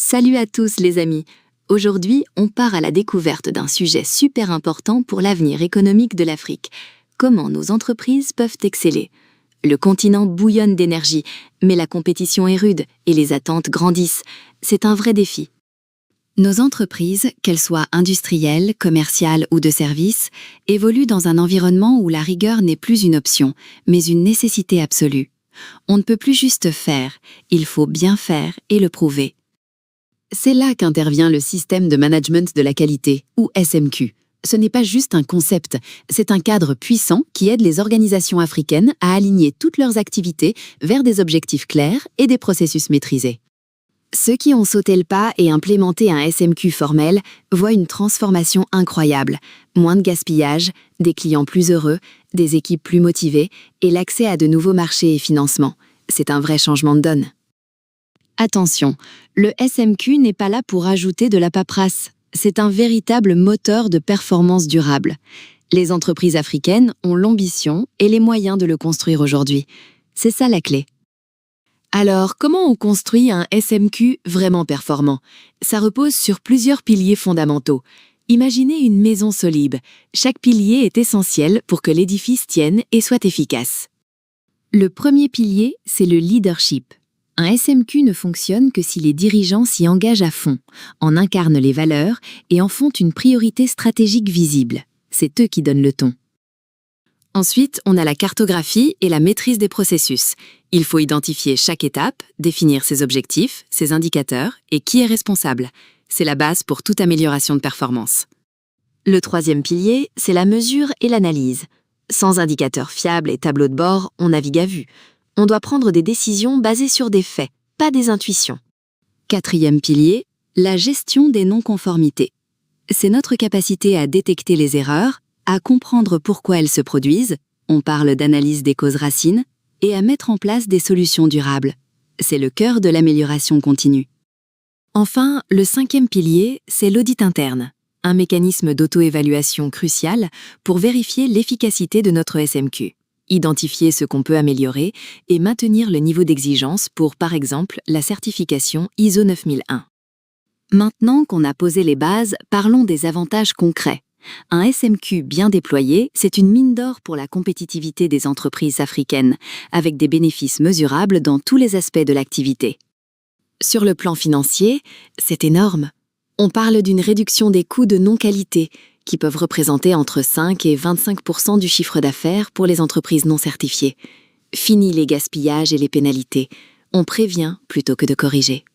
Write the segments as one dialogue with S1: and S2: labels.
S1: Salut à tous les amis. Aujourd'hui, on part à la découverte d'un sujet super important pour l'avenir économique de l'Afrique. Comment nos entreprises peuvent exceller? Le continent bouillonne d'énergie, mais la compétition est rude et les attentes grandissent. C'est un vrai défi. Nos entreprises, qu'elles soient industrielles, commerciales ou de services, évoluent dans un environnement où la rigueur n'est plus une option, mais une nécessité absolue. On ne peut plus juste faire, il faut bien faire et le prouver. C'est là qu'intervient le système de management de la qualité, ou SMQ. Ce n'est pas juste un concept, c'est un cadre puissant qui aide les organisations africaines à aligner toutes leurs activités vers des objectifs clairs et des processus maîtrisés. Ceux qui ont sauté le pas et implémenté un SMQ formel voient une transformation incroyable. Moins de gaspillage, des clients plus heureux, des équipes plus motivées et l'accès à de nouveaux marchés et financements. C'est un vrai changement de donne. Attention, le SMQ n'est pas là pour ajouter de la paperasse. C'est un véritable moteur de performance durable. Les entreprises africaines ont l'ambition et les moyens de le construire aujourd'hui. C'est ça la clé. Alors, comment on construit un SMQ vraiment performant? Ça repose sur plusieurs piliers fondamentaux. Imaginez une maison solide. Chaque pilier est essentiel pour que l'édifice tienne et soit efficace. Le premier pilier, c'est le leadership. Un SMQ ne fonctionne que si les dirigeants s'y engagent à fond, en incarnent les valeurs et en font une priorité stratégique visible. C'est eux qui donnent le ton. Ensuite, on a la cartographie et la maîtrise des processus. Il faut identifier chaque étape, définir ses objectifs, ses indicateurs et qui est responsable. C'est la base pour toute amélioration de performance. Le troisième pilier, c'est la mesure et l'analyse. Sans indicateurs fiables et tableaux de bord, on navigue à vue. On doit prendre des décisions basées sur des faits, pas des intuitions. Quatrième pilier, la gestion des non-conformités. C'est notre capacité à détecter les erreurs, à comprendre pourquoi elles se produisent, on parle d'analyse des causes racines, et à mettre en place des solutions durables. C'est le cœur de l'amélioration continue. Enfin, le cinquième pilier, c'est l'audit interne, un mécanisme d'auto-évaluation crucial pour vérifier l'efficacité de notre SMQ. Identifier ce qu'on peut améliorer et maintenir le niveau d'exigence pour, par exemple, la certification ISO 9001. Maintenant qu'on a posé les bases, parlons des avantages concrets. Un SMQ bien déployé, c'est une mine d'or pour la compétitivité des entreprises africaines, avec des bénéfices mesurables dans tous les aspects de l'activité. Sur le plan financier, c'est énorme. On parle d'une réduction des coûts de non-qualité, qui peuvent représenter entre 5 et 25% du chiffre d'affaires pour les entreprises non certifiées. Fini les gaspillages et les pénalités. On prévient plutôt que de corriger.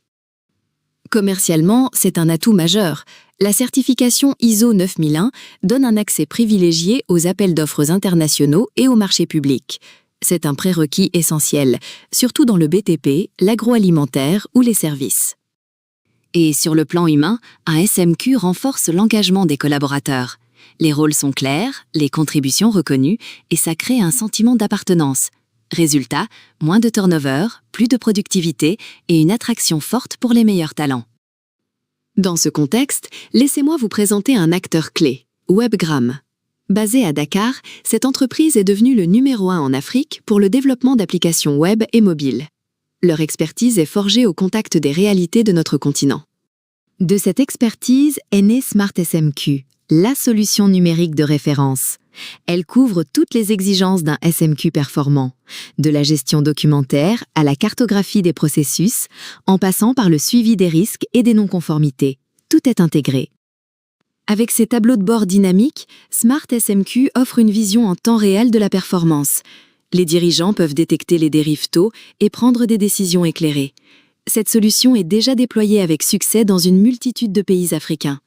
S1: Commercialement, c'est un atout majeur. La certification ISO 9001 donne un accès privilégié aux appels d'offres internationaux et au marché public. C'est un prérequis essentiel, surtout dans le BTP, l'agroalimentaire ou les services. Et sur le plan humain, un SMQ renforce l'engagement des collaborateurs. Les rôles sont clairs, les contributions reconnues, et ça crée un sentiment d'appartenance. Résultat, moins de turnover, plus de productivité et une attraction forte pour les meilleurs talents. Dans ce contexte, laissez-moi vous présenter un acteur clé, WebGram. Basée à Dakar, cette entreprise est devenue le numéro 1 en Afrique pour le développement d'applications web et mobiles. Leur expertise est forgée au contact des réalités de notre continent. De cette expertise est née Smart SMQ, la solution numérique de référence. Elle couvre toutes les exigences d'un SMQ performant, de la gestion documentaire à la cartographie des processus, en passant par le suivi des risques et des non-conformités. Tout est intégré. Avec ses tableaux de bord dynamiques, Smart SMQ offre une vision en temps réel de la performance. Les dirigeants peuvent détecter les dérives tôt et prendre des décisions éclairées. Cette solution est déjà déployée avec succès dans une multitude de pays africains.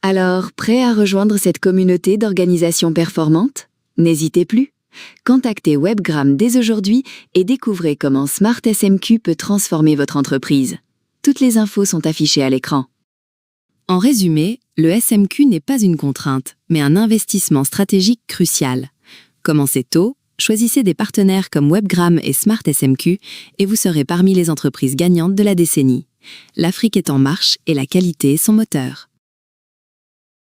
S1: Alors, prêt à rejoindre cette communauté d'organisations performantes? N'hésitez plus. Contactez WebGram dès aujourd'hui et découvrez comment Smart SMQ peut transformer votre entreprise. Toutes les infos sont affichées à l'écran. En résumé, le SMQ n'est pas une contrainte, mais un investissement stratégique crucial. Commencez tôt. Choisissez des partenaires comme WebGram et Smart SMQ et vous serez parmi les entreprises gagnantes de la décennie. L'Afrique est en marche et la qualité est son moteur.